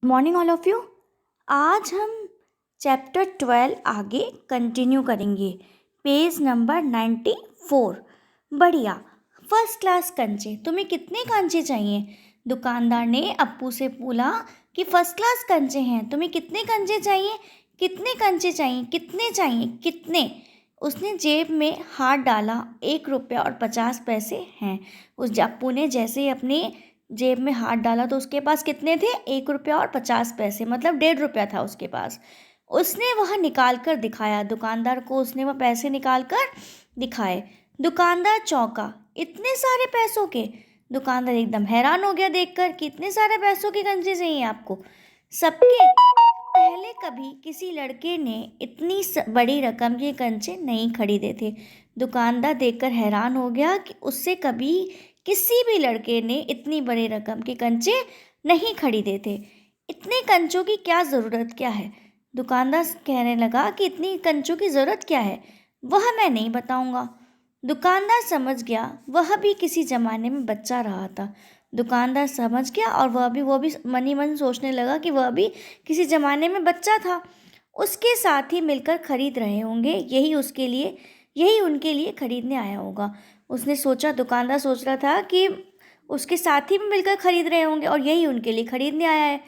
Morning all of you. आज हम chapter 12 आगे कंटिन्यू करेंगे। Page number 94। बढ़िया। फर्स्ट क्लास कंचे। तुम्हें कितने कंचे चाहिए? दुकानदार ने अप्पू से बोला कि फर्स्ट क्लास कंचे हैं, तुम्हें कितने कंचे चाहिए? कितने कंचे चाहिए? कितने चाहिए? कितने? उसने जेब में हाथ डाला। 1 रुपया और 50 पैसे हैं। उस अप्पू ने जैसे ही अपने जेब में हाथ डाला तो उसके पास कितने थे? 1 रुपया और 50 पैसे, मतलब 1.5 रुपया था उसके पास। उसने वह निकाल कर दिखाया। दुकानदार को उसने वह पैसे निकाल कर दिखाए। दुकानदार चौंका। इतने सारे पैसों के? दुकानदार एकदम हैरान हो गया देखकर कि इतने सारे पैसों के कंचे चाहिए आपको? सबके? पहले कभी किसी लड़के ने इतनी बड़ी रकम के कंचे नहीं खरीदे थे। दुकानदार देखकर हैरान हो गया कि उससे कभी किसी भी लड़के ने इतनी बड़ी रकम के कंचे नहीं खरीदे थे। इतने कंचों की क्या ज़रूरत क्या है? दुकानदार कहने लगा कि इतनी कंचों की ज़रूरत क्या है, वह मैं नहीं बताऊंगा। दुकानदार समझ गया वह भी किसी ज़माने में बच्चा रहा था। दुकानदार समझ गया और वो भी मन ही मन सोचने लगा कि वह भी किसी ज़माने में बच्चा था। उसके साथ ही मिलकर खरीद रहे होंगे, यही उनके लिए खरीदने आया होगा। उसने सोचा, दुकानदार सोच रहा था कि उसके साथी भी मिलकर खरीद रहे होंगे और यही उनके लिए खरीदने आया है।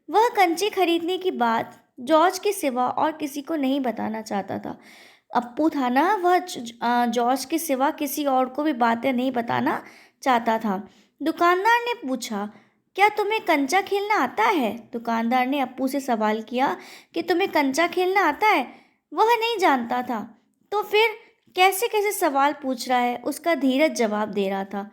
वह कंचे खरीदने की बात जॉर्ज के सिवा और किसी को नहीं बताना चाहता था। अप्पू था ना, वह जॉर्ज के सिवा किसी और को भी बातें नहीं बताना चाहता था। दुकानदार ने पूछा, क्या तुम्हें कंचा खेलना आता है? दुकानदार ने अप्पू से सवाल किया कि तुम्हें कंचा खेलना आता है? वह नहीं जानता था। तो फिर कैसे कैसे सवाल पूछ रहा है, उसका धीरज जवाब दे रहा था।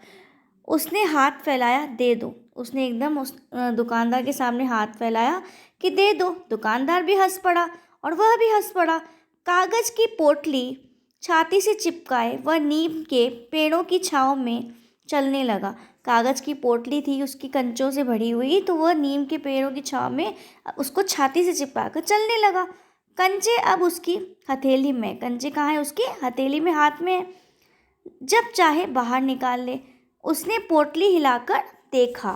उसने हाथ फैलाया, दे दो। उसने एकदम उस दुकानदार के सामने हाथ फैलाया कि दे दो। दुकानदार भी हंस पड़ा और वह भी हंस पड़ा। कागज की पोटली छाती से चिपकाए वह नीम के पेड़ों की छांव में चलने लगा। कागज की पोटली थी उसकी कंचों से भरी हुई, तो वह नीम के पेड़ों की छांव में उसको छाती से चिपका कर चलने लगा। कंचे अब उसकी हथेली में। कंचे कहाँ है? उसकी हथेली में, हाथ में। जब चाहे बाहर निकाल ले। उसने पोटली हिलाकर देखा।